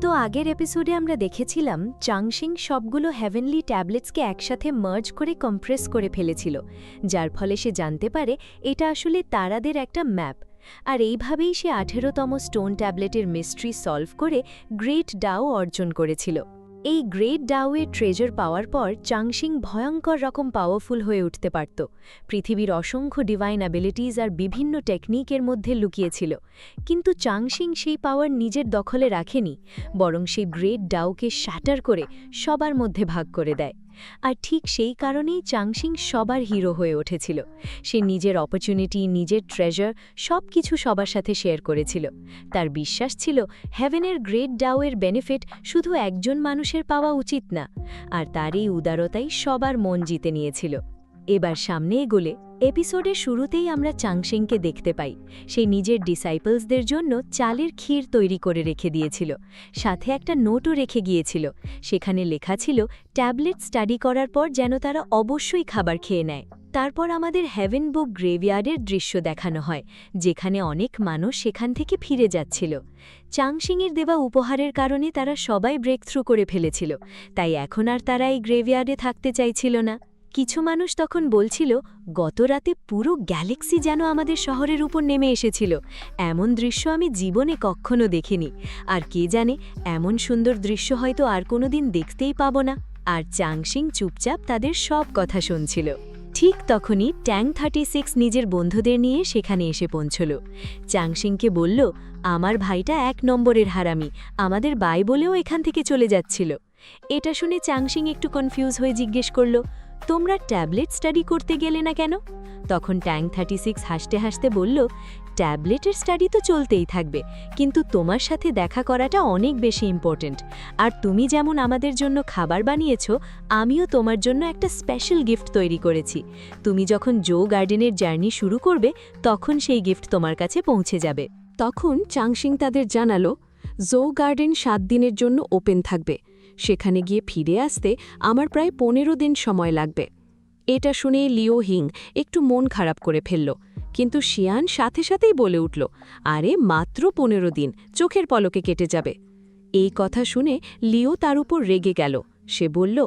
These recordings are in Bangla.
তো আগের এপিসোডে আমরা দেখেছিলাম চাংশিং সবগুলো হেভেনলি ট্যাবলেটসকে একসাথে মার্জ করে কম্প্রেস করে ফেলেছিল, যার ফলে সে জানতে পারে এটা আসলে তারাদের একটা ম্যাপ। আর এইভাবেই সে 18তম স্টোন ট্যাবলেটের মিস্ট্রি সলভ করে গ্রেট ডাও অর্জন করেছিল। এই গ্রেট ডাওয়ের ট্রেজার পাওয়ার পর চাংশিং ভয়ঙ্কর রকম পাওয়ারফুল হয়ে উঠতে পারত। পৃথিবীর অসংখ্য ডিভাইন অ্যাবিলিটিজ আর বিভিন্ন টেকনিকের মধ্যে লুকিয়েছিল, কিন্তু চাংশিং সেই পাওয়ার নিজের দখলে রাখেনি, বরং সেই গ্রেট ডাওকে শ্যাটার করে সবার মধ্যে ভাগ করে দেয়। আর ঠিক সেই কারণেই চাংশিং সবার হিরো হয়ে উঠেছিল। সে নিজের অপরচুনিটি, নিজের ট্রেজার সব কিছু সবার সাথে শেয়ার করেছিল। তার বিশ্বাস ছিল হেভেনের গ্রেট ডাওয়ের বেনিফিট শুধু একজন মানুষের পাওয়া উচিত না, আর তার এই উদারতাই সবার মন জিতে নিয়েছিল। এবার সামনে এগোলে এপিসোডের শুরুতেই আমরা চাংশিংকে দেখতে পাই। সে নিজের ডিসাইপলসদের জন্য চালের ক্ষীর তৈরি করে রেখে দিয়েছিল, সাথে একটা নোটও রেখে গিয়েছিল। সেখানে লেখা ছিল ট্যাবলেট স্টাডি করার পর যেন তারা অবশ্যই খাবার খেয়ে নেয়। তারপর আমাদের হেভেন বুক গ্রেভইয়ার্ডের দৃশ্য দেখানো হয়, যেখানে অনেক মানুষ সেখান থেকে ফিরে যাচ্ছিল। চাংশিংয়ের দেওয়া উপহারের কারণে তারা সবাই ব্রেকথ্রু করে ফেলেছিল, তাই এখন আর তারা এই গ্রেভইয়ার্ডে থাকতে চাইছিল না। কিছু মানুষ তখন বলছিল গত রাতে পুরো গ্যালাক্সি যেন আমাদের শহরের উপর নেমে এসেছিল। এমন দৃশ্য আমি জীবনে কখনো দেখিনি, আর কে জানে এমন সুন্দর দৃশ্য হয়তো আর কোনোদিন দেখতেই পাব না। আর চাংশিং চুপচাপ তাদের সব কথা শুনছিল। ঠিক তখনই ট্যাং 36 নিজের বন্ধুদের নিয়ে সেখানে এসে পৌঁছল। চাংশিংকে বলল, আমার ভাইটা 1 নম্বরের হারামি, আমাদের বাই বলেও এখান থেকে চলে যাচ্ছিল। এটা শুনে চাংশিং একটু কনফিউজ হয়ে জিজ্ঞেস করল, তোমরা ট্যাবলেট স্টাডি করতে গেলে না কেন? তখন ট্যাং 36 হাসতে হাসতে বলল, ট্যাবলেটের স্টাডি তো চলতেই থাকবে, কিন্তু তোমার সাথে দেখা করাটা অনেক বেশি ইম্পর্ট্যান্ট। আর তুমি যেমন আমাদের জন্য খাবার বানিয়েছ, আমিও তোমার জন্য একটা স্পেশাল গিফট তৈরি করেছি। তুমি যখন জো গার্ডেনের জার্নি শুরু করবে, তখন সেই গিফট তোমার কাছে পৌঁছে যাবে। তখন চাংশিং তাদের জানালো, জো গার্ডেন 7 দিনের জন্য ওপেন থাকবে। সেখানে গিয়ে ফিরে আসতে আমার প্রায় 15 দিন সময় লাগবে। এটা শুনে লিও হিং একটু মন খারাপ করে ফেলল, কিন্তু শিয়ান সাথে সাথেই বলে উঠল, আরে মাত্র 15 দিন, চোখের পলকে কেটে যাবে। এই কথা শুনে লিও তার উপর রেগে গেল। সে বলল,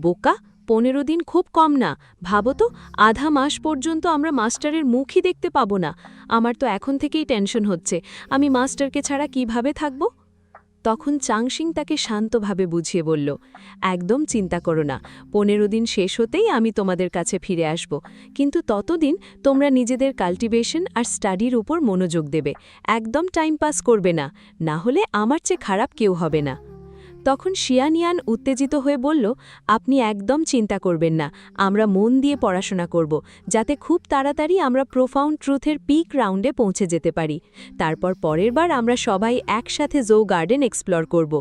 বোকা, 15 দিন খুব কম না? ভাবো তো, আধা মাস পর্যন্ত আমরা মাস্টারের মুখই দেখতে পাবো না। আমার তো এখন থেকেই টেনশন হচ্ছে, আমি মাস্টারকে ছাড়া কিভাবে থাকব? তখন চাংশিং তাকে শান্তভাবে বুঝিয়ে বলল, একদম চিন্তা করো না, 15 দিন শেষ হতেই আমি তোমাদের কাছে ফিরে আসব। কিন্তু ততদিন তোমরা নিজেদের কাল্টিভেশন আর স্টাডির উপর মনোযোগ দেবে, একদম টাইম পাস করবে না, না হলে আমার চেয়ে খারাপ কেউ হবে না। তখন শিয়ানিয়ান উত্তেজিত হয়ে বলল, আপনি একদম চিন্তা করবেন না, আমরা মন দিয়ে পড়াশোনা করব, যাতে খুব তাড়াতাড়ি আমরা প্রোফাউন্ড ট্রুথের পিক রাউন্ডে পৌঁছে যেতে পারি। তারপর পরের বার আমরা সবাই একসাথে জো গার্ডেন এক্সপ্লোর করব।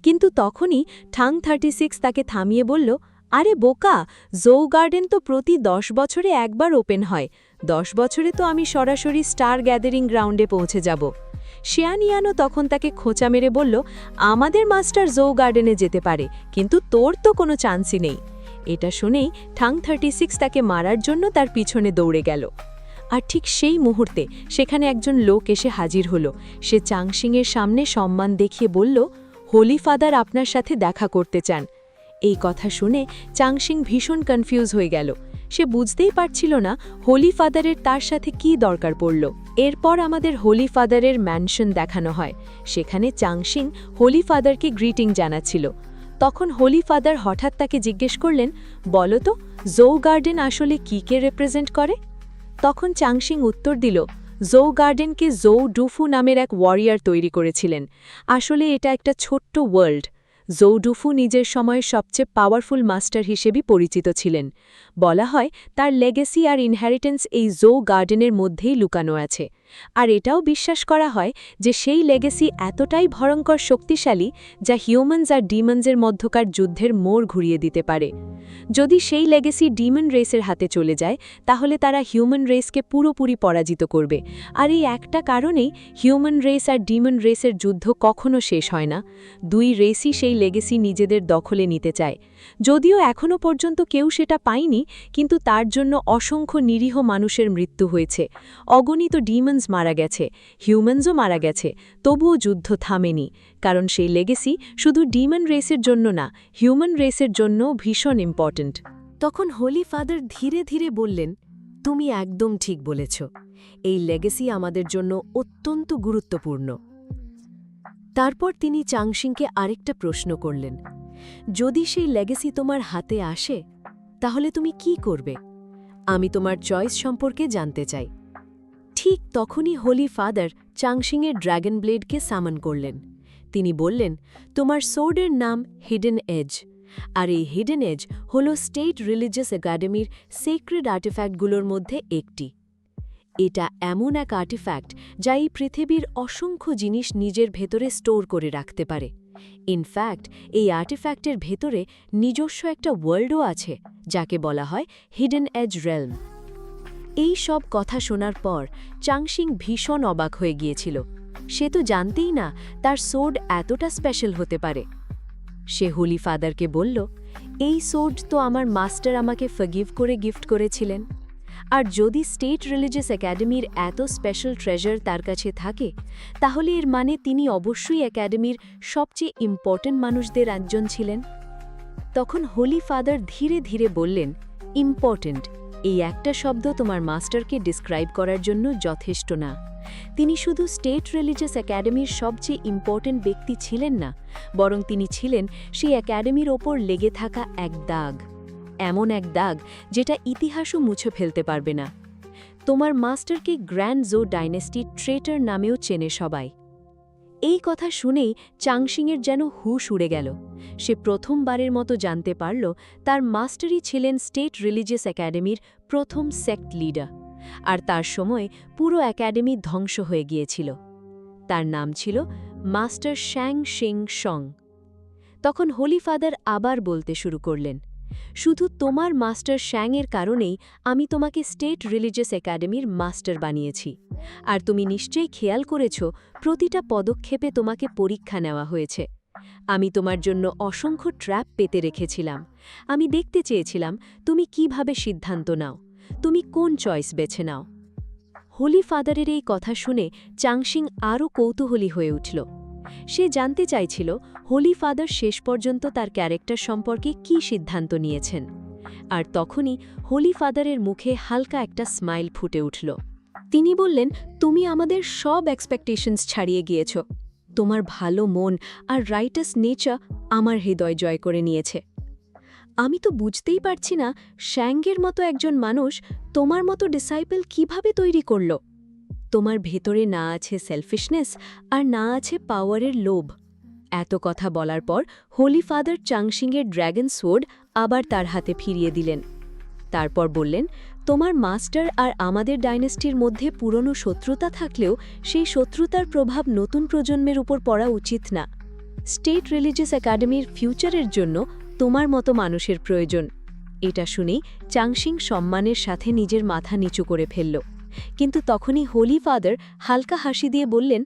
কিন্তু তখনই ঠাং 36 তাকে থামিয়ে বলল, আরে বোকা, জো গার্ডেন তো প্রতি 10 বছরে একবার ওপেন হয়। 10 বছরে তো আমি সরাসরি স্টার গ্যাদারিং গ্রাউন্ডে পৌঁছে যাব। শিয়ানিয়ানও তখন তাকে খোঁচা মেরে বলল, আমাদের মাস্টার জো গার্ডেনে যেতে পারে, কিন্তু তোর তো কোনো চান্সই নেই। এটা শুনেই ঠাং 36 তাকে মারার জন্য তার পিছনে দৌড়ে গেল। আর ঠিক সেই মুহূর্তে সেখানে একজন লোক এসে হাজির হলো। সে চাংশিংয়ের সামনে সম্মান দেখিয়ে বলল, হোলি ফাদার আপনার সাথে দেখা করতে চান। এই কথা শুনে চাংশিং ভীষণ কনফিউজ হয়ে গেল। সে বুঝতেই পারছিল না হোলি ফাদারের তার সাথে কি দরকার পড়ল। এরপর আমাদের হোলি ফাদারের ম্যানশন দেখানো হয়। সেখানে চাংশিং হোলি ফাদারকে গ্রিটিং জানাচ্ছিল। তখন হোলি ফাদার হঠাৎ তাকে জিজ্ঞেস করলেন, বলো তো, জো গার্ডেন আসলে কীকে রিপ্রেজেন্ট করে? তখন চাংশিং উত্তর দিল, জো গার্ডেনকে জো ডুফু নামের এক ওয়ারিয়ার তৈরি করেছিলেন। আসলে এটা একটা ছোট্ট ওয়ার্ল্ড। জো ডুফু নিজের সময়ের সবচেয়ে পাওয়ারফুল মাস্টার হিসেবেই পরিচিত ছিলেন। বলা হয় তার লেগেসি আর ইনহেরিটেন্স এই জো গার্ডেনের মধ্যেই লুকানো আছে। আর এটাও বিশ্বাস করা হয় যে সেই লেগেসি এতটাই ভয়ঙ্কর শক্তিশালী যা হিউম্যানস আর ডিমন্সের মধ্যকার যুদ্ধের মোড় ঘুরিয়ে দিতে পারে। যদি সেই লেগেসি ডিমন রেসের হাতে চলে যায়, তাহলে তারা হিউম্যান রেসকে পুরোপুরি পরাজিত করবে। আর এই একটা কারণেই হিউম্যান রেস আর ডিমন রেসের যুদ্ধ কখনো শেষ হয় না। দুই রেসই সেই লেগেসি নিজেদের দখলে নিতে চায়। যদিও এখনও পর্যন্ত কেউ সেটা পায়নি, কিন্তু তার জন্য অসংখ্য নিরীহ মানুষের মৃত্যু হয়েছে। অগণিত ডিমন্স ড্রাগনস মারা গেছে, হিউম্যানসও মারা গেছে, তবুও যুদ্ধ থামেনি, কারণ সেই লেগেসি শুধু ডিমন রেসের জন্য না, হিউম্যান রেসের জন্য ভীষণ ইম্পর্ট্যান্ট। তখন হোলি ফাদার ধীরে ধীরে বললেন, তুমি একদম ঠিক বলেছ, এই লেগেসি আমাদের জন্য অত্যন্ত গুরুত্বপূর্ণ। তারপর তিনি চাংশিংকে আরেকটা প্রশ্ন করলেন, যদি সেই লেগেসি তোমার হাতে আসে তাহলে তুমি কি করবে? আমি তোমার চয়েস সম্পর্কে জানতে চাই। ঠিক তখনই হোলি ফাদার চাংশিংয়ের ড্র্যাগন ব্লেডকে সামন করলেন। তিনি বললেন, তোমার সোর্ডের নাম হিডেন এজ, আর এই হিডেন এজ হল স্টেট রিলিজিয়াস একাডেমির সেক্রেড আর্টিফ্যাক্টগুলোর মধ্যে একটি। এটা এমন এক আর্টিফ্যাক্ট যা এই পৃথিবীর অসংখ্য জিনিস নিজের ভেতরে স্টোর করে রাখতে পারে। ইনফ্যাক্ট এই আর্টিফ্যাক্টের ভেতরে নিজস্ব একটা ওয়ার্ল্ডও আছে, যাকে বলা হয় হিডেন এজ রেলম। এই সব কথা শোনার পর চাংশিং ভীষণ অবাক হয়ে গিয়েছিল। সে তো জানতেই না তার সোর্ড এতটা স্পেশাল হতে পারে। সে হোলি ফাদারকে বলল, এই সোর্ড তো আমার মাস্টার আমাকে ফরগিভ করে গিফট করেছিলেন, আর যদি স্টেট রিলিজিয়াস একাডেমির এত স্পেশাল ট্রেজার তার কাছে থাকে, তাহলে এর মানে তিনি অবশ্যই একাডেমির সবচেয়ে ইম্পর্ট্যান্ট মানুষদের একজন ছিলেন। তখন হোলি ফাদার ধীরে ধীরে বললেন, ইম্পর্ট্যান্ট এই একটা শব্দ তোমার মাস্টারকে ডিসক্রাইব করার জন্য যথেষ্ট না। তিনি শুধু স্টেট রিলিজিয়াস একাডেমির সবচেয়ে ইম্পর্ট্যান্ট ব্যক্তি ছিলেন না, বরং তিনি ছিলেন সেই একাডেমির ওপর লেগে থাকা এক দাগ, এমন এক দাগ যেটা ইতিহাসও মুছে ফেলতে পারবে না। তোমার মাস্টারকে গ্র্যান্ড জো ডাইনেস্টির ট্রেটার নামেও চেনে সবাই। এই কথা শুনেই চাংশিংয়ের যেন হুঁশ উড়ে গেল। সে প্রথমবারের মতো জানতে পারল তার মাস্টারই ছিলেন স্টেট রিলিজিয়াস একাডেমির প্রথম সেক্ট লিডার, আর তার সময় পুরো একাডেমি ধ্বংস হয়ে গিয়েছিল। তার নাম ছিল মাস্টার শ্যাং শিং শং। তখন হোলি ফাদার আবার বলতে শুরু করলেন, শুধু তোমার মাস্টার শ্যাংয়ের কারণেই আমি তোমাকে স্টেট রিলিজিয়াস একাডেমির মাস্টার বানিয়েছি, আর তুমি নিশ্চয়ই খেয়াল করেছ প্রতিটা পদক্ষেপে তোমাকে পরীক্ষা নেওয়া হয়েছে। আমি তোমার জন্য অসংখ্য ট্র্যাপ পেতে রেখেছিলাম। আমি দেখতে চেয়েছিলাম তুমি কিভাবে সিদ্ধান্ত নাও, তুমি কোন চয়েস বেছে নাও। হোলি ফাদারের এই কথা শুনে চাংশিং আরও কৌতূহলী হয়ে উঠল। সে জানতে চাইছিল হোলি ফাদার শেষ পর্যন্ত তার ক্যারেক্টার সম্পর্কে কী সিদ্ধান্ত নিয়েছেন। আর তখনই হোলি ফাদারের মুখে হালকা একটা স্মাইল ফুটে উঠল। তিনি বললেন, তুমি আমাদের সব এক্সপেকটেশনস ছাড়িয়ে গিয়েছ। তোমার ভালো মন আর রাইটাস নেচার আমার হৃদয় জয় করে নিয়েছে। আমি তো বুঝতেই পারছি না শ্যাংয়ের মতো একজন মানুষ তোমার মতো ডিসাইপল কিভাবে তৈরি করল। তোমার ভেতরে না আছে সেলফিশনেস আর না আছে পাওয়ারের লোভ। এত কথা বলার পর হোলি ফাদার চাংশিংয়ের ড্র্যাগন সোর্ড আবার তার হাতে ফিরিয়ে দিলেন। তারপর বললেন, তোমার মাস্টার আর আমাদের ডাইনেস্টির মধ্যে পুরনো শত্রুতা থাকলেও সেই শত্রুতার প্রভাব নতুন প্রজন্মের উপর পড়া উচিত না। স্টেট রিলিজিয়াস একাডেমির ফিউচারের জন্য তোমার মতো মানুষের প্রয়োজন। এটা শুনেই চাংশিং সম্মানের সাথে নিজের মাথা নিচু করে ফেলল। কিন্তু তখনই হোলি ফাদার হালকা হাসি দিয়ে বললেন,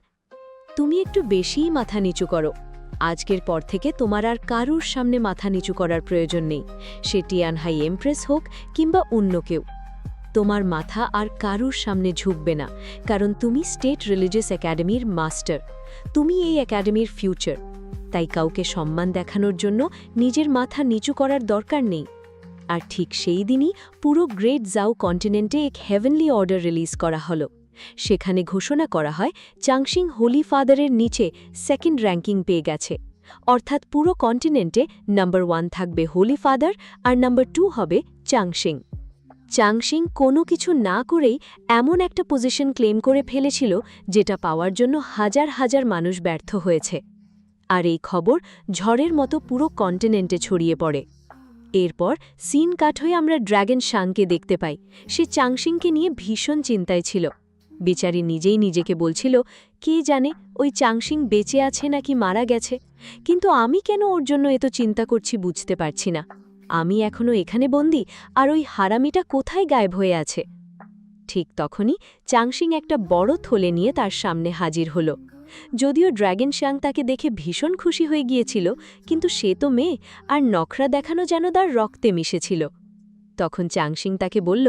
তুমি একটু বেশিই মাথা নিচু করো। আজকের পর থেকে তোমার আর কারুর সামনে মাথা নিচু করার প্রয়োজন নেই, সে টিয়ানহাই এমপ্রেস হোক কিংবা অন্য কেউ। তোমার মাথা আর কারুর সামনে ঝুঁকবে না, কারণ তুমি স্টেট রিলিজিয়াস একাডেমির মাস্টার। তুমি এই একাডেমির ফিউচার। তাই কাউকে সম্মান দেখানোর জন্য নিজের মাথা নিচু করার দরকার নেই। আর ঠিক সেই দিনই পুরো গ্রেট জাও কন্টিনেন্টে এক হেভেনলি অর্ডার রিলিজ করা হলো। সেখানে ঘোষণা করা হয় চাংশিং হোলি ফাদারের নিচে সেকেন্ড র্যাঙ্কিং পেয়ে গেছে, অর্থাৎ পুরো কন্টিনেন্টে নাম্বার 1 থাকবে হোলি ফাদার আর নাম্বার 2 হবে চাংশিং। চাংশিং কোনো কিছু না করেই এমন একটা পজিশন ক্লেম করে ফেলেছিল যেটা পাওয়ার জন্য হাজার হাজার মানুষ ব্যর্থ হয়েছে। আর এই খবর ঝড়ের মতো পুরো কন্টিনেন্টে ছড়িয়ে পড়ে। এরপর সিন কাট হয়ে আমরা ড্র্যাগন শাংকে দেখতে পাই। সে চাংশিংকে নিয়ে ভীষণ চিন্তায় ছিল। বেচারি নিজেই নিজেকে বলছিল, কে জানে ওই চাংশিং বেঁচে আছে নাকি মারা গেছে, কিন্তু আমি কেন ওর জন্য এত চিন্তা করছি বুঝতে পারছি না। আমি এখনো এখানে বন্দি, আর ওই হারামিটা কোথায় গায়েব হয়ে আছে। ঠিক তখনই চাংশিং একটা বড় থলে নিয়ে তার সামনে হাজির হল। যদিও ড্র্যাগন শ্যাং তাকে দেখে ভীষণ খুশি হয়ে গিয়েছিল, কিন্তু সে তো মেয়ে, আর নখরা দেখানো যেন তার রক্তে মিশেছিল। তখন চাংশিং তাকে বলল,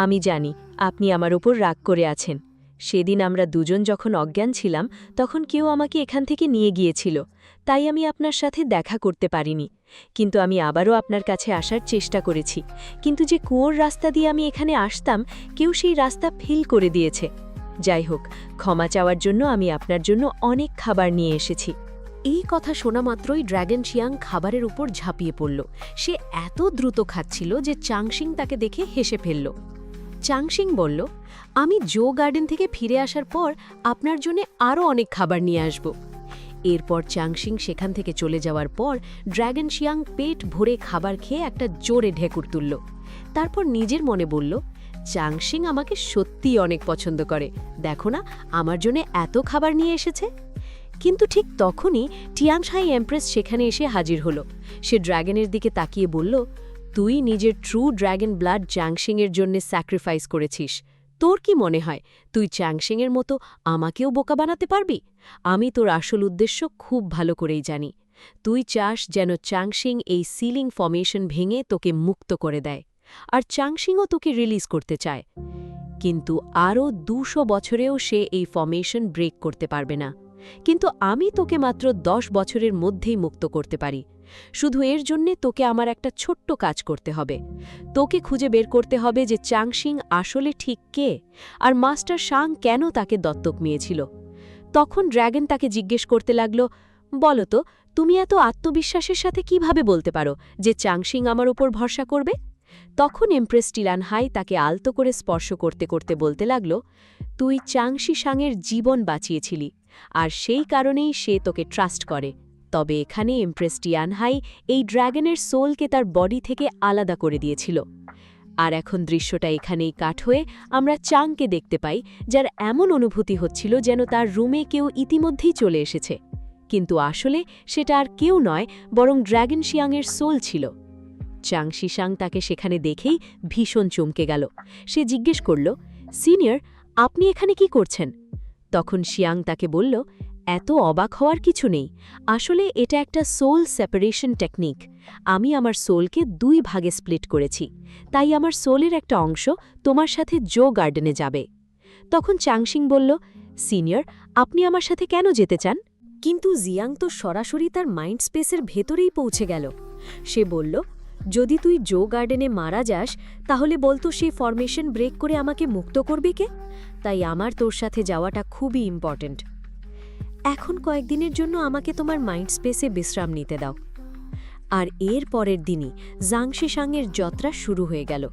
আমি জানি আপনি আমার ওপর রাগ করে আছেন, সেদিন আমরা দুজন যখন অজ্ঞান ছিলাম তখন কেউ আমাকে এখান থেকে নিয়ে গিয়েছিল, তাই আমি আপনার সাথে দেখা করতে পারিনি। কিন্তু আমি আবারও আপনার কাছে আসার চেষ্টা করেছি, কিন্তু যে কুয়োর রাস্তা দিয়ে আমি এখানে আসতাম কেউ সেই রাস্তা ফিল করে দিয়েছে। যাই হোক, ক্ষমা চাওয়ার জন্য আমি আপনার জন্য অনেক খাবার নিয়ে এসেছি। এই কথা শোনা মাত্রই ড্র্যাগন শিয়াং খাবারের উপর ঝাঁপিয়ে পড়ল। সে এত দ্রুত খাচ্ছিল যে চাংশিং তাকে দেখে হেসে ফেলল। চাংশিং বলল, আমি জো গার্ডেন থেকে ফিরে আসার পর আপনার জন্য আরও অনেক খাবার নিয়ে আসব। এরপর চাংশিং সেখান থেকে চলে যাওয়ার পর ড্র্যাগন শিয়াং পেট ভরে খাবার খেয়ে একটা জোরে ঢেকুর তুলল। তারপর নিজের মনে বলল, চাংশিং আমাকে সত্যিই অনেক পছন্দ করে, দেখো না আমার জন্য এত খাবার নিয়ে এসেছে। কিন্তু ঠিক তখনই টিয়াংশাই এমপ্রেস সেখানে এসে হাজির হলো। সে ড্র্যাগনের দিকে তাকিয়ে বলল, তুই নিজের ট্রু ড্র্যাগন ব্লাড চ্যাংশিংয়ের জন্য স্যাক্রিফাইস করেছিস। তোর কি মনে হয় তুই চ্যাংশিংয়ের মতো আমাকেও বোকা বানাতে পারবি? আমি তোর আসল উদ্দেশ্য খুব ভালো করেই জানি। তুই চাস যেন চ্যাংশিং এই সিলিং ফর্মেশন ভেঙে তোকে মুক্ত করে দেয়, আর চ্যাংশিংও তোকে রিলিজ করতে চায়। কিন্তু আরও 200 বছরেও সে এই ফর্মেশন ব্রেক করতে পারবে না। কিন্তু আমি তোকে মাত্র 10 বছরের মধ্যেই মুক্ত করতে পারি। শুধু এর জন্যে তোকে আমার একটা ছোট্ট কাজ করতে হবে। তোকে খুঁজে বের করতে হবে যে চাংশিং আসলে ঠিক কে, আর মাস্টার শাং কেন তাকে দত্তক নিয়েছিল। তখন ড্র্যাগন তাকে জিজ্ঞেস করতে লাগল, বলো তো, তুমি এত আত্মবিশ্বাসের সাথে কিভাবে বলতে পারো যে চাংশিং আমার উপর ভরসা করবে? তখন এমপ্রেস টিলানহাই তাকে আলতো করে স্পর্শ করতে করতে বলতে লাগল, তুই চাংশি শাংয়ের জীবন বাঁচিয়েছিলি, আর সেই কারণেই সে তোকে ট্রাস্ট করে। তবে এখানে এমপ্রেস টিয়ানহাই এই ড্র্যাগনের সোলকে তার বডি থেকে আলাদা করে দিয়েছিল। আর এখন দৃশ্যটা এখানেই কাট হয়ে আমরা চাংকে দেখতে পাই, যার এমন অনুভূতি হচ্ছিল যেন তার রুমে কেউ ইতিমধ্যেই চলে এসেছে। কিন্তু আসলে সেটা আর কেউ নয়, বরং ড্র্যাগন শিয়াংয়ের সোল ছিল। চাংশি শাং তাকে সেখানে দেখেই ভীষণ চমকে গেল। সে জিজ্ঞেস করল, সিনিয়র, আপনি এখানে কি করছেন? তখন শিয়াং তাকে বলল, এত অবাক হওয়ার কিছু নেই, আসলে এটা একটা সোল সেপারেশন টেকনিক। আমি আমার সোলকে 2 ভাগে স্প্লিট করেছি, তাই আমার সোলের একটা অংশ তোমার সাথে জো গার্ডেনে যাবে। তখন চাংশিং বলল, সিনিয়র, আপনি আমার সাথে কেন যেতে চান? কিন্তু জিয়াং তো সরাসরি তার মাইন্ড স্পেসের ভেতরেই পৌঁছে গেল। সে বলল, যদি তুই জো গার্ডেনে মারা যাস তাহলে বলতো সেই ফরমেশন ব্রেক করে আমাকে মুক্ত করবে কে? তাই আমার তোর সাথে যাওয়াটা খুবই ইম্পর্ট্যান্ট। এখন কয়েকদিনের জন্য আমাকে তোমার মাইন্ড স্পেসে বিশ্রাম নিতে দাও। আর এর পরের দিনই জাংশি শাংয়ের যাত্রা শুরু হয়ে গেল।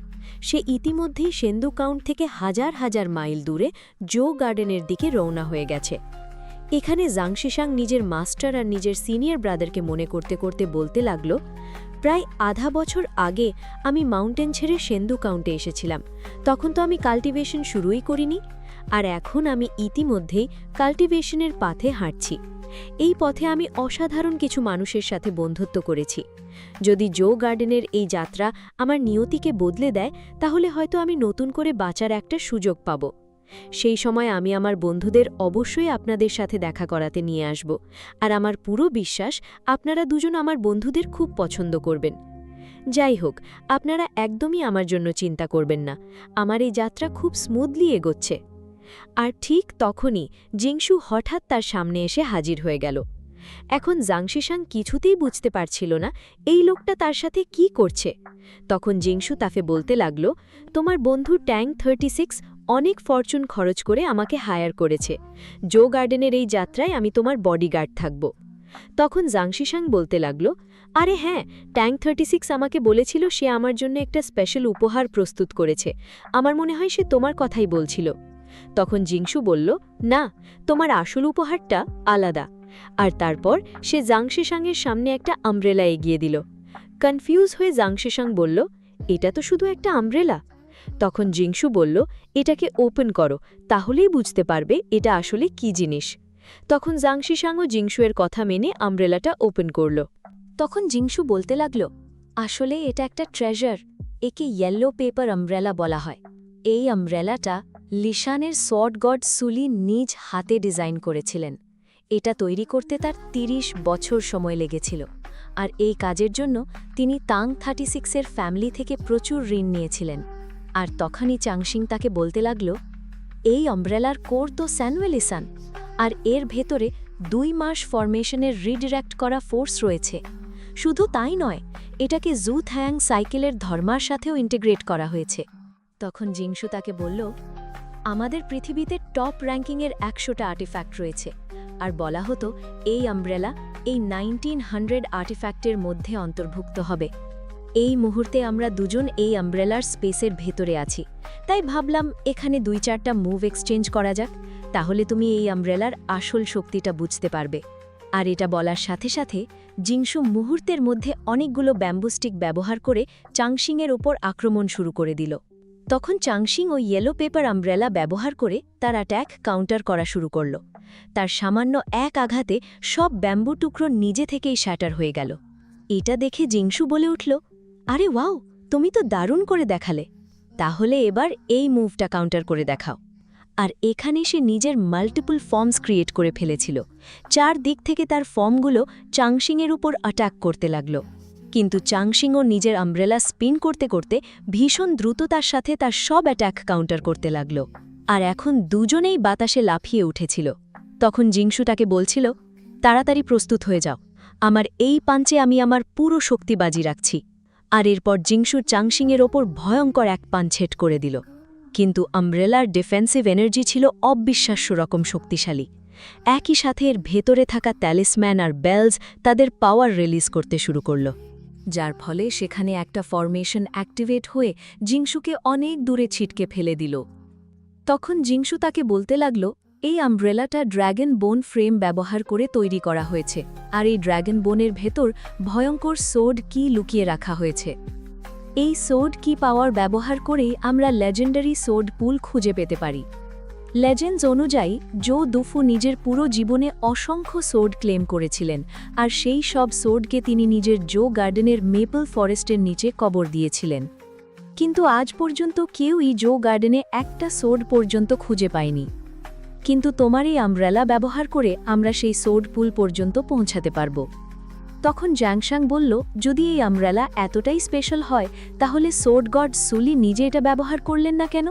সে ইতিমধ্যেই সেন্দু কাউন্ট থেকে হাজার হাজার মাইল দূরে জো গার্ডেনের দিকে রওনা হয়ে গেছে। এখানে জাংশি শাং নিজের মাস্টার আর নিজের সিনিয়র ব্রাদারকে মনে করতে করতে বলতে লাগল, প্রায় আধা বছর আগে আমি মাউন্টেন ছেড়ে সেন্দু কাউন্টে এসেছিলাম। তখন তো আমি কাল্টিভেশন শুরুই করিনি, আর এখন আমি ইতিমধ্যেই কাল্টিভেশনের পথে হাঁটছি। এই পথে আমি অসাধারণ কিছু মানুষের সাথে বন্ধুত্ব করেছি। যদি জো গার্ডেনের এই যাত্রা আমার নিয়তিকে বদলে দেয় তাহলে হয়তো আমি নতুন করে বাঁচার একটা সুযোগ পাব। সেই সময় আমি আমার বন্ধুদের অবশ্যই আপনাদের সাথে দেখা করাতে নিয়ে আসব, আর আমার পুরো বিশ্বাস আপনারা দুজন আমার বন্ধুদের খুব পছন্দ করবেন। যাই হোক, আপনারা একদমই আমার জন্য চিন্তা করবেন না, আমার এই যাত্রা খুব স্মুথলি এগোচ্ছে। আর ঠিক তখনই জিংশু হঠাৎ তার সামনে এসে হাজির হয়ে গেল। এখন জাংশি শাং কিছুতেই বুঝতে পারছিল না এই লোকটা তার সাথে কি করছে। তখন জিংশু তাকে বলতে লাগল, তোমার বন্ধু ট্যাং 36 অনেক ফরচুন খরচ করে আমাকে হায়ার করেছে। জো গার্ডেনের এই যাত্রায় আমি তোমার বডিগার্ড থাকব। তখন জাংশি শাং বলতে লাগল, আরে হ্যাঁ, ট্যাং 36 আমাকে বলেছিল সে আমার জন্য একটা স্পেশাল উপহার প্রস্তুত করেছে। আমার মনে হয় সে তোমার কথাই বলছিল। তখন জিংশু বলল, না, তোমার আসল উপহারটা আলাদা। আর তারপর সে জাংশি শাংয়ের সামনে একটা আমব্রেলা এগিয়ে দিল। কনফিউজ হয়ে জাংশি শাং বলল, এটা তো শুধু একটা আমব্রেলা। তখন জিংশু বলল, এটাকে ওপেন করো, তাহলেই বুঝতে পারবে এটা আসলে কি জিনিস। তখন জাংশি শাংও জিংশুয়ের কথা মেনে আমব্রেলাটা ওপেন করল। তখন জিংশু বলতে লাগল, আসলে এটা একটা ট্রেজার, একে ইয়েলো পেপার আমব্রেলা বলা হয়। এই আমব্রেলাটা লিশানের সর্ড গড সুলি নিজ হাতে ডিজাইন করেছিলেন। এটা তৈরি করতে তার 30 বছর সময় লেগেছিল, আর এই কাজের জন্য তিনি তাং 36-এর ফ্যামিলি থেকে প্রচুর ঋণ নিয়েছিলেন। আর তখনই চাংশিং তাকে বলতে লাগল, এই আমব্রেলার কোর তো স্যানুয়েলিসান, আর এর ভেতরে 2 মাস ফরমেশনের রিডিরেক্ট করা ফোর্স রয়েছে। শুধু তাই নয়, এটাকে জু থ্যাং সাইকেলের ধর্মার সাথেও ইন্টিগ্রেট করা হয়েছে। তখন জিংসু তাকে বলল, আমাদের পৃথিবীতে টপ র্যাঙ্কিংয়ের 100টা আর্টিফ্যাক্ট রয়েছে, আর বলা হতো এই আমব্রেলা এই 1900 আর্টিফ্যাক্টের মধ্যে অন্তর্ভুক্ত হবে। এই মুহূর্তে আমরা দুজন এই আমব্রেলার স্পেসের ভেতরে আছি, তাই ভাবলাম এখানে 2-4টা মুভ এক্সচেঞ্জ করা যাক, তাহলে তুমি এই আমব্রেলার আসল শক্তিটা বুঝতে পারবে। আর এটা বলার সাথে সাথে জিংসু মুহূর্তের মধ্যে অনেকগুলো ব্যাম্বু স্টিক ব্যবহার করে চাংশিংয়ের ওপর আক্রমণ শুরু করে দিল। তখন চাংশিং ওই ইয়েলো পেপার আমব্রেলা ব্যবহার করে তার অ্যাট্যাক কাউন্টার করা শুরু করল। তার সামান্য এক আঘাতে সব ব্যাম্বু টুকরো নিজে থেকেই শ্যাটার হয়ে গেল। এটা দেখে জিংসু বলে উঠল, আরে ওয়াও, তুমি তো দারুণ করে দেখালে, তাহলে এবার এই মুভটা কাউন্টার করে দেখাও। আর এখানে সে নিজের মাল্টিপল ফর্মস ক্রিয়েট করে ফেলেছিল। 4 দিক থেকে তার ফর্মগুলো চাংশিংয়ের উপর অ্যাটাক করতে লাগল, কিন্তু চাংশিংও নিজের আমব্রেলা স্পিন করতে করতে ভীষণ দ্রুততার সাথে তার সব অ্যাটাক কাউন্টার করতে লাগল। আর এখন দুজনেই বাতাসে লাফিয়ে উঠেছিল। তখন জিংসু তাকে বলছিল, তাড়াতাড়ি প্রস্তুত হয়ে যাও, আমার এই পাঞ্চে আমি আমার পুরো শক্তি বাজি রাখছি। আর এরপর জিংসু চাংশিংয়ের ওপর ভয়ঙ্কর এক পাঞ্চ হেড করে দিল। কিন্তু আমব্রেলার ডিফেন্সিভ এনার্জি ছিল অবিশ্বাস্য রকম শক্তিশালী। একই সাথে এর ভেতরে থাকা ট্যালিসম্যান আর বেলস তাদের পাওয়ার রিলিজ করতে শুরু করল, যার ফলে সেখানে একটা ফরমেশন অ্যাক্টিভেট হয়ে জিংসুকে অনেক দূরে ছিটকে ফেলে দিল। তখন জিংসু তাকে বলতে লাগল, এই আমব্রেলাটা ড্র্যাগন বোন ফ্রেম ব্যবহার করে তৈরি করা হয়েছে, আর এই ড্র্যাগন বোনের ভেতর ভয়ঙ্কর সোড কি লুকিয়ে রাখা হয়েছে। এই সোড কি পাওয়ার ব্যবহার করেই আমরা লেজেন্ডারি সোড পুল খুঁজে পেতে পারি। লেজেন্ডস অনুযায়ী জো দুফু নিজের পুরো জীবনে অসংখ্য সোড ক্লেম করেছিলেন, আর সেই সব সোডকে তিনি নিজের জো গার্ডেনের মেপল ফরেস্টের নিচে কবর দিয়েছিলেন। কিন্তু আজ পর্যন্ত কেউই জো গার্ডেনে একটা সোড পর্যন্ত খুঁজে পায়নি। কিন্তু তোমার এই আমব্রেলা ব্যবহার করে আমরা সেই সোড পুল পর্যন্ত পৌঁছাতে পারব। তখন জ্যাংশাং বলল, যদি এই আমব্রেলা এতটাই স্পেশাল হয় তাহলে সোড গড সুলি নিজে এটা ব্যবহার করলেন না কেন?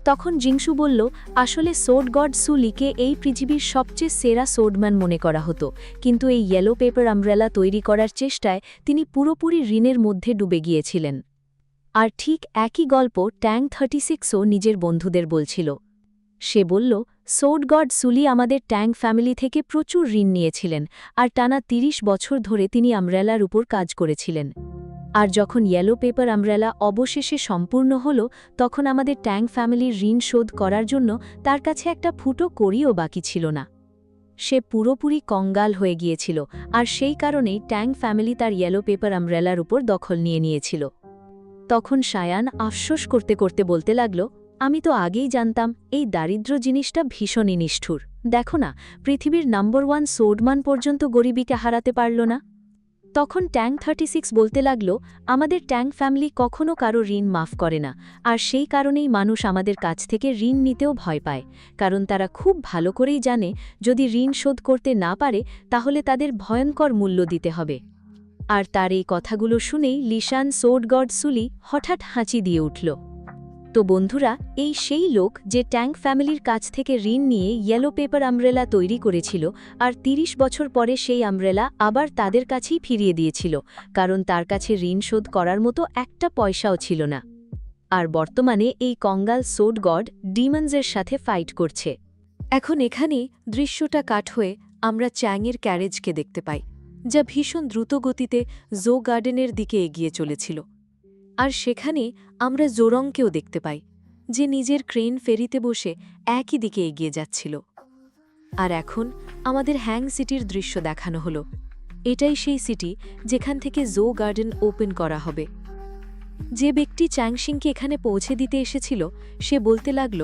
তখন জিংসু বলল, আসলে সোড গড সুলিকে এই পৃথিবীর সবচেয়ে সেরা সোডম্যান মনে করা হতো, কিন্তু এই ইয়েলো পেপার আমব্রেলা তৈরি করার চেষ্টায় তিনি পুরোপুরি ঋণের মধ্যে ডুবে গিয়েছিলেন। আর ঠিক একই গল্প ট্যাং 36ও নিজের বন্ধুদের বলছিল। সে বলল, সোড গড সুলি আমাদের ট্যাং ফ্যামিলি থেকে প্রচুর ঋণ নিয়েছিলেন, আর টানা 30 বছর ধরে তিনি আমব্রেলার উপর কাজ করেছিলেন। আর যখন ইয়েলো পেপার আমব্রেলা অবশেষে সম্পূর্ণ হল, তখন আমাদের ট্যাং ফ্যামিলির ঋণ শোধ করার জন্য তার কাছে একটা ফুটো কড়িও বাকি ছিল না। সে পুরোপুরি কঙ্গাল হয়ে গিয়েছিল, আর সেই কারণেই ট্যাং ফ্যামিলি তার ইয়েলো পেপার আমব্রেলার উপর দখল নিয়েছিল। তখন সায়ান আফসোস করতে করতে বলতে লাগল, আমি তো আগেই জানতাম এই দারিদ্র জিনিসটা ভীষণই নিষ্ঠুর। দেখো না, পৃথিবীর নাম্বার 1 সোডম্যান পর্যন্ত গরিবীকে হারাতে পারল না। তখন ট্যাং 36 বলতে লাগল, আমাদের ট্যাং ফ্যামিলি কখনো কারো ঋণ মাফ করে না, আর সেই কারণেই মানুষ আমাদের কাছ থেকে ঋণ নিতেও ভয় পায়, কারণ তারা খুব ভালো করেই জানে যদি ঋণ শোধ করতে না পারে তাহলে তাদের ভয়ঙ্কর মূল্য দিতে হবে। আর তার এই কথাগুলো শুনেই লিশান সোড গড সুলি হঠাৎ হাঁচি দিয়ে উঠল। তো বন্ধুরা, এই সেই লোক যে ট্যাং ফ্যামিলির কাছ থেকে ঋণ নিয়ে ইয়েলো পেপার আমব্রেলা তৈরি করেছিল, আর 30 বছর পরে সেই আমব্রেলা আবার তাদের কাছেই ফিরিয়ে দিয়েছিল, কারণ তার কাছে ঋণ শোধ করার মতো একটা পয়সাও ছিল না। আর বর্তমানে এই কঙ্গাল সোড গড ডিমন্সের সাথে ফাইট করছে। এখন এখানেই দৃশ্যটা কাট হয়ে আমরা চ্যাংয়ের ক্যারেজকে দেখতে পাই, যা ভীষণ দ্রুত গতিতে জো গার্ডেনের দিকে এগিয়ে চলেছিল। আর সেখানে আমরা জোরংকেও দেখতে পাই, যে নিজের ক্রেন ফেরিতে বসে একই দিকে এগিয়ে যাচ্ছিল। আর এখন আমাদের হ্যাং সিটির দৃশ্য দেখানো হলো। এটাই সেই সিটি যেখান থেকে জো গার্ডেন ওপেন করা হবে। যে ব্যক্তি চ্যাংশিংকে এখানে পৌঁছে দিতে এসেছিল সে বলতে লাগল,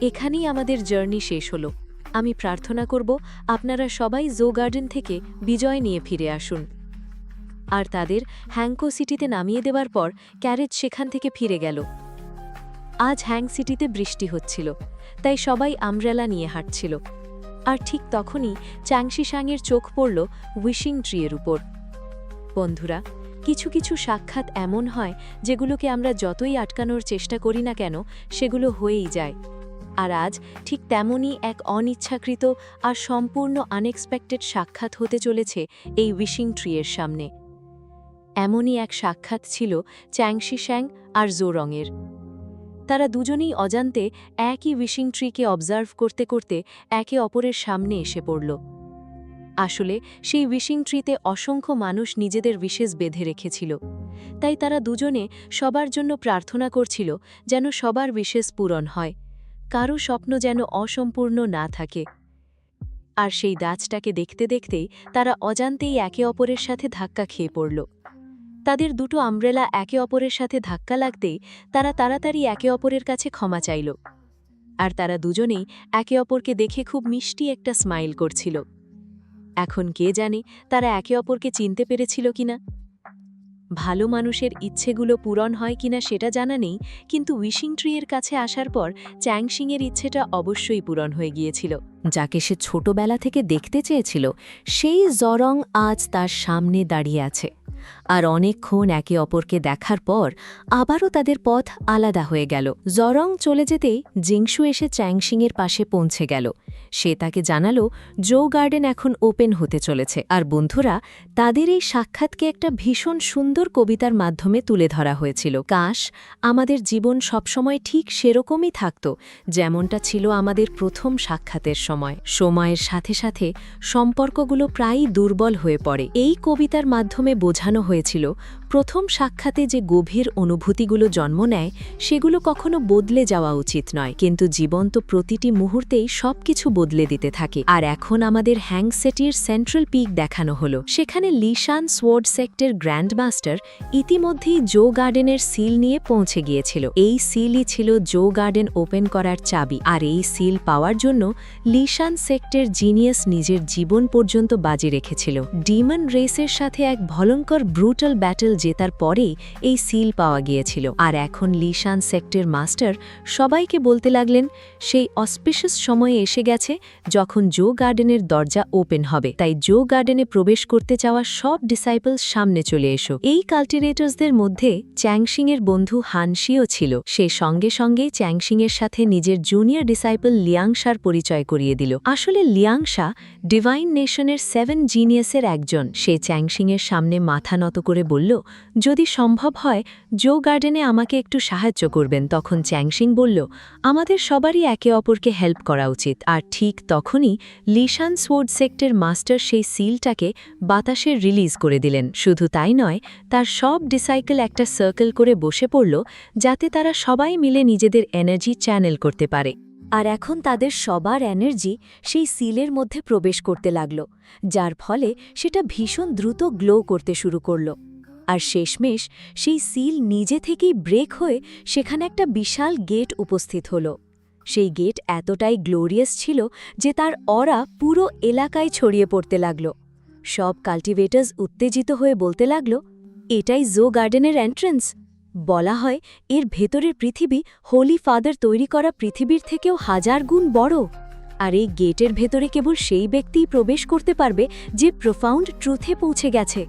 এখানেই আমাদের জার্নি শেষ হলো। আমি প্রার্থনা করব আপনারা সবাই জো গার্ডেন থেকে বিজয় নিয়ে ফিরে আসুন। আর তাদের হ্যাংকো সিটিতে নামিয়ে দেওয়ার পর ক্যারেজ সেখান থেকে ফিরে গেল। আজ হ্যাং সিটিতে বৃষ্টি হচ্ছিল, তাই সবাই আমব্রেলা নিয়ে হাঁটছিল। আর ঠিক তখনই চ্যাংশিশাংয়ের চোখ পড়ল উইশিং ট্রিয়ের উপর। বন্ধুরা, কিছু কিছু সাক্ষাৎ এমন হয় যেগুলোকে আমরা যতই আটকানোর চেষ্টা করি না কেন সেগুলো হয়েই যায়। আর আজ ঠিক তেমনই এক অনিচ্ছাকৃত আর সম্পূর্ণ আনএক্সপেক্টেড সাক্ষাৎ হতে চলেছে এই উইশিং ট্রিয়ের সামনে। এমনই এক সাক্ষাৎ ছিল চ্যাংশি শ্যাং আর জোরংয়ের। তারা দুজনেই অজান্তে একই উইশিং ট্রিকে অবজার্ভ করতে করতে একে অপরের সামনে এসে পড়ল। আসলে সেই উইশিং ট্রিতে অসংখ্য মানুষ নিজেদের উইশেস বেঁধে রেখেছিল, তাই তারা দুজনে সবার জন্য প্রার্থনা করছিল যেন সবার উইশেস পূরণ হয়, কারো স্বপ্ন যেন অসম্পূর্ণ না থাকে। আর সেই গাছটাকে দেখতে দেখতেই তারা অজান্তেই একে অপরের সাথে ধাক্কা খেয়ে পড়ল। তাদের দুটো আমব্রেলা একে অপরের সাথে ধাক্কা লাগতেই তারা তাড়াতাড়ি একে অপরের কাছে ক্ষমা চাইল। আর তারা দুজনেই একে অপরকে দেখে খুব মিষ্টি একটা স্মাইল করছিল। এখন কে জানে তারা একে অপরকে চিনতে পেরেছিল কিনা। ভালো মানুষের ইচ্ছেগুলো পূরণ হয় কিনা সেটা জানা নেই, কিন্তু উইশিং ট্রিয়ের কাছে আসার পর চ্যাংশিংয়ের ইচ্ছেটা অবশ্যই পূরণ হয়ে গিয়েছিল। যাকে সে ছোটবেলা থেকে দেখতে চেয়েছিল, সেই জরং আজ তার সামনে দাঁড়িয়ে আছে। আর অনেকক্ষণ একে অপরকে দেখার পর আবারও তাদের পথ আলাদা হয়ে গেল। জরং চলে যেতেই জিংশু এসে চ্যাংশিংয়ের পাশে পৌঁছে গেল। সে তাকে জানালো জো গার্ডেন এখন ওপেন হতে চলেছে। আর বন্ধুরা, তাদের এই সাক্ষাৎকে একটা ভীষণ সুন্দর কবিতার মাধ্যমে তুলে ধরা হয়েছিল। কাশ আমাদের জীবন সবসময় ঠিক সেরকমই থাকত, যেমনটা ছিল আমাদের প্রথম সাক্ষাতের সময়। সময়ের সাথে সাথে সম্পর্কগুলো প্রায়ই দুর্বল হয়ে পড়ে। এই কবিতার মাধ্যমে বোঝানো হয়েছিল প্রথম সাক্ষাতে যে গভীর অনুভূতিগুলো জন্ম নেয় সেগুলো কখনো বদলে যাওয়া উচিত নয়, কিন্তু জীবন্ত প্রতিটি মুহূর্তেই সবকিছু বদলে দিতে থাকে। আর এখন আমাদের হ্যাংসেটির সেন্ট্রাল পিক দেখানো হলো। সেখানে লিশান সোয়ার্ড সেক্টর গ্র্যান্ডমাস্টার ইতিমধ্যেই জো গার্ডেনের সিল নিয়ে পৌঁছে গিয়েছিল। এই সিলই ছিল জো গার্ডেন ওপেন করার চাবি। আর এই সিল পাওয়ার জন্য লিশান সেক্টর জিনিয়াস নিজের জীবন পর্যন্ত বাজি রেখেছিল। ডিমন রেসের সাথে এক ভয়ঙ্কর ব্রুটাল ব্যাটল জেতার পরেই এই সিল পাওয়া গিয়েছিল। আর এখন লিশান সেক্টর মাস্টার সবাইকে বলতে লাগলেন সেই অসপিশিয়াস সময়ে এসে গেছে যখন জো গার্ডেনের দরজা ওপেন হবে। তাই জো গার্ডেনে প্রবেশ করতে চাওয়া সব ডিসাইপলস সামনে চলে এসো। এই কাল্টিভেটরসদের মধ্যে চ্যাংশিংয়ের বন্ধু হানশিও ছিল। সে সঙ্গে সঙ্গেই চ্যাংশিংয়ের সাথে নিজের জুনিয়র ডিসাইপল লিয়াংশার পরিচয় করিয়ে দিল। আসলে লিয়াংশা ডিভাইন নেশনের 7 জিনিয়াসের একজন। সে চ্যাংশিংয়ের সামনে মাথা নত করে বলল, যদি সম্ভব হয় জো গার্ডেনে আমাকে একটু সাহায্য করবেন। তখন চ্যাংশিং বলল, আমাদের সবারই একে অপরকে হেল্প করা উচিত। আর ঠিক তখনই লিশান সোয়ার্ড সেক্টর মাস্টার সেই সিলটাকে বাতাসে রিলিজ করে দিলেন। শুধু তাই নয়, তার সব ডিসাইকেল একটা সার্কেল করে বসে পড়ল যাতে তারা সবাই মিলে নিজেদের এনার্জি চ্যানেল করতে পারে। আর এখন তাদের সবার এনার্জি সেই সিলের মধ্যে প্রবেশ করতে লাগল, যার ফলে সেটা ভীষণ দ্রুত গ্লো করতে শুরু করল। আর শেষমেশ সেই সিল নিজে থেকেই ব্রেক হয়ে সেখানে একটা বিশাল গেট উপস্থিত হল। সেই গেট এতটাই গ্লোরিয়াস ছিল যে তার অরা পুরো এলাকায় ছড়িয়ে পড়তে লাগল। সব কাল্টিভেটার্স উত্তেজিত হয়ে বলতে লাগল, এটাই জো গার্ডেনের এন্ট্রেন্স। বলা হয় এর ভেতরের পৃথিবী হোলি ফাদার তৈরি করা পৃথিবীর থেকেও 1000 গুণ বড়। আর এই গেটের ভেতরে কেবল সেই ব্যক্তিই প্রবেশ করতে পারবে যে প্রোফাউন্ড ট্রুথে পৌঁছে গেছে।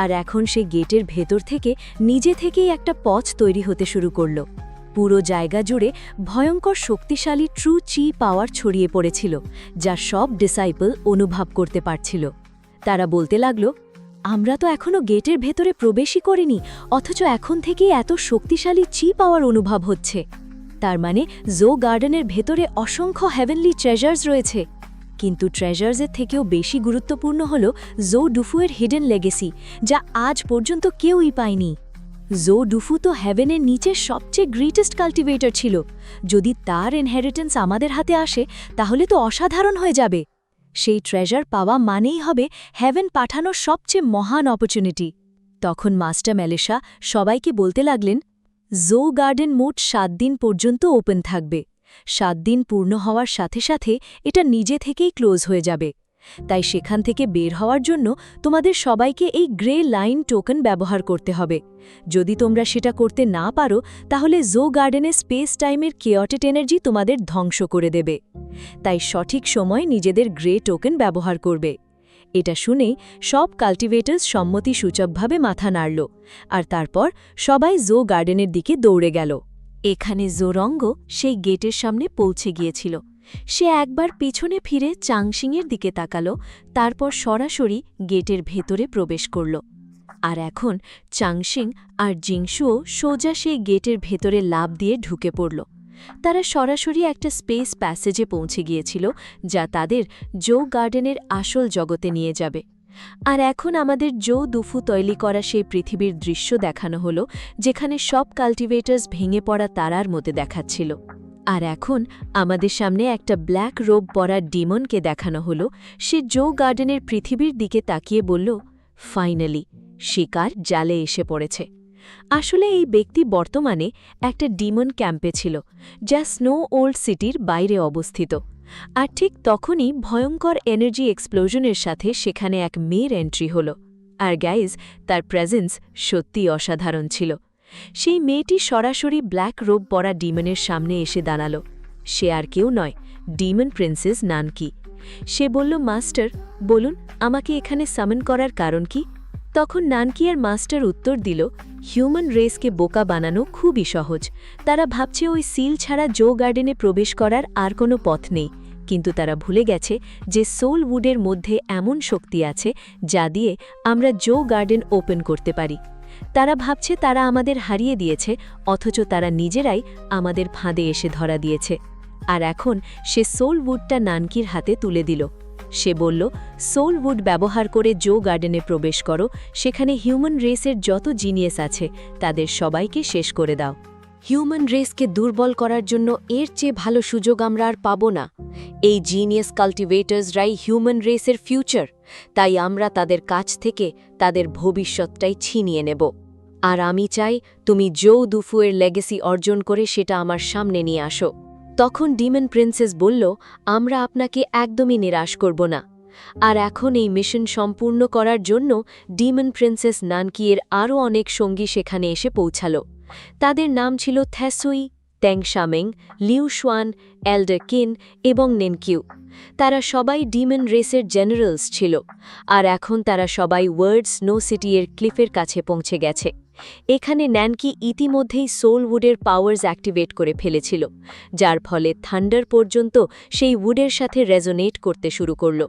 আর এখন সে গেটের ভেতর থেকে নিজে থেকেই একটা পথ তৈরি হতে শুরু করল। পুরো জায়গা জুড়ে ভয়ঙ্কর শক্তিশালী ট্রু চি পাওয়ার ছড়িয়ে পড়েছিল, যা সব ডিসাইপল অনুভব করতে পারছিল। তারা বলতে লাগল, আমরা তো এখনো গেটের ভেতরে প্রবেশই করিনি, অথচ এখন থেকেই এত শক্তিশালী চি পাওয়ার অনুভব হচ্ছে। তার মানে জো গার্ডেনের ভেতরে অসংখ্য হেভেনলি ট্রেজার্স রয়েছে। কিন্তু ট্রেজার্সের থেকেও বেশি গুরুত্বপূর্ণ হল জো ডুফুয়ের হিডেন লেগেসি, যা আজ পর্যন্ত কেউই পায়নি। জো ডুফু তো হেভেনের নিচের সবচেয়ে গ্রেটেস্ট কাল্টিভেটর ছিল। যদি তার ইনহেরিটেন্স আমাদের হাতে আসে তাহলে তো অসাধারণ হয়ে যাবে। সেই ট্রেজার পাওয়া মানেই হবে হেভেন পাঠানোর সবচেয়ে মহান অপরচুনিটি। তখন মাস্টার মেলেশা সবাইকে বলতে লাগলেন, জো গার্ডেন মোট 7 দিন পর্যন্ত ওপেন থাকবে। 7 দিন পূর্ণ হওয়ার সাথে সাথে এটা নিজে থেকেই ক্লোজ হয়ে যাবে। তাই সেখান থেকে বের হওয়ার জন্য তোমাদের সবাইকে এই গ্রে লাইন টোকেন ব্যবহার করতে হবে। যদি তোমরা সেটা করতে না পারো তাহলে জো গার্ডেনের স্পেস টাইমের কেয়টেড এনার্জি তোমাদের ধ্বংস করে দেবে। তাই সঠিক সময় নিজেদের গ্রে টোকেন ব্যবহার করবে। এটা শুনেই সব কাল্টিভেটার্স সম্মতিসূচকভাবে মাথা নাড়ল, আর তারপর সবাই জো গার্ডেনের দিকে দৌড়ে গেল। এখানে জোরঙ্গ সেই গেটের সামনে পৌঁছে গিয়েছিল। সে একবার পিছনে ফিরে চাংশিংয়ের দিকে তাকাল, তারপর সরাসরি গেটের ভেতরে প্রবেশ করল। আর এখন চাংশিং আর জিংশুও সোজা সেই গেটের ভেতরে লাফ দিয়ে ঢুকে পড়ল। তারা সরাসরি একটা স্পেস প্যাসেজে পৌঁছে গিয়েছিল, যা তাদের জো গার্ডেনের আসল জগতে নিয়ে যাবে। আর এখন আমাদের জো দুফু তৈরি করা সেই পৃথিবীর দৃশ্য দেখানো হলো, যেখানে সব কাল্টিভেটার্স ভেঙে পড়া তারার মধ্যে দেখাচ্ছিল। আর এখন আমাদের সামনে একটা ব্ল্যাক রোব পরা ডিমনকে দেখানো হলো। সে জো গার্ডেনের পৃথিবীর দিকে তাকিয়ে বলল, ফাইনালি শিকার জালে এসে পড়েছে। আসলে এই ব্যক্তি বর্তমানে একটা ডিমন ক্যাম্পে ছিল, যা স্নো ওল্ড সিটির বাইরে অবস্থিত। আর ঠিক তখনই ভয়ঙ্কর এনার্জি এক্সপ্লোশনের সাথে সেখানে এক মেয়ের এন্ট্রি হল। আর গাইজ, তার প্রেজেন্স সত্যিই অসাধারণ ছিল। সেই মেয়েটি সরাসরি ব্ল্যাক রোব পরা ডিমনের সামনে এসে দাঁড়াল। সে আর কেউ নয়, ডিমন প্রিন্সেস নানকি। সে বলল, মাস্টার, বলুন আমাকে এখানে সামন করার কারণ কি? তখন নানকি আর মাস্টার উত্তর দিল, হিউম্যান রেসকে বোকা বানানো খুবই সহজ। তারা ভাবছে ওই সিল ছাড়া জো গার্ডেনে প্রবেশ করার আর কোনো পথ নেই, কিন্তু তারা ভুলে গেছে যে সোল উডের মধ্যে এমন শক্তি আছে যা দিয়ে আমরা জো গার্ডেন ওপেন করতে পারি। তারা ভাবছে তারা আমাদের হারিয়ে দিয়েছে, অথচ তারা নিজেরাই আমাদের ফাঁদে এসে ধরা দিয়েছে। আর এখন সে সোল উডটা নানকির হাতে তুলে দিল। সে বলল, সোল উড ব্যবহার করে জো গার্ডেনে প্রবেশ করো, সেখানে হিউম্যান রেসের যত জিনিয়াস আছে তাদের সবাইকে শেষ করে দাও। হিউম্যান রেসকে দুর্বল করার জন্য এর চেয়ে ভালো সুযোগ আমরা আর পাব না। এই জিনিয়াস কাল্টিভেটার্সরাই হিউম্যান রেসের ফিউচার, তাই আমরা তাদের কাছ থেকে তাদের ভবিষ্যৎটাই ছিনিয়ে নেব। আর আমি চাই তুমি জো দুফুয়ের লেগেসি অর্জন করে সেটা আমার সামনে নিয়ে আসো। তখন ডিমন প্রিন্সেস বলল, আমরা আপনাকে একদমই নিরাশ করব না। আর এখন এই মিশন সম্পূর্ণ করার জন্য ডিমন প্রিন্সেস নানকিয়ের আরও অনেক সঙ্গী সেখানে এসে পৌঁছাল। তাদের নাম ছিল থ্যাসুই, ট্যাংশামেং, লিউশুয়ান, এল্ডার কিন এবং নেনকিউ। তারা সবাই ডিমন রেসের জেনারেলস ছিল। আর এখন তারা সবাই ওয়ার্ড স্নো সিটির ক্লিফের কাছে পৌঁছে গেছে। এখানে ন্যানকি ইতিমধ্যেই সোল উডের পাওয়ার্স অ্যাক্টিভেট করে ফেলেছিল, যার ফলে থান্ডার পর্যন্ত সেই উডের সাথে রেজোনেট করতে শুরু করল।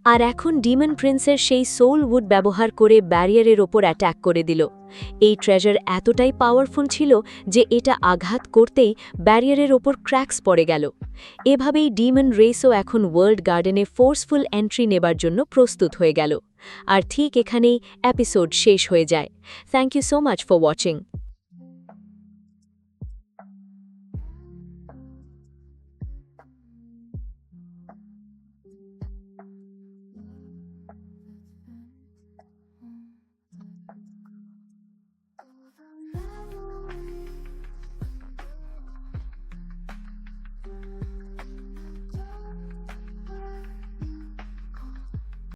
আর এখন ডিমন প্রিন্সের সেই সোল উড ব্যবহার করে ব্যারিয়ারের ওপর অ্যাট্যাক করে দিল। এই ট্রেজার এতটাই পাওয়ারফুল ছিল যে এটা আঘাত করতেই ব্যারিয়ারের ওপর ক্র্যাকস পড়ে গেল। এভাবেই ডিমন রেসও এখন ওয়ার্ল্ড গার্ডেনে ফোর্সফুল এন্ট্রি নেবার জন্য প্রস্তুত হয়ে গেল। আর ঠিক এখানেই এপিসোড শেষ হয়ে যায়। Thank you so much for watching.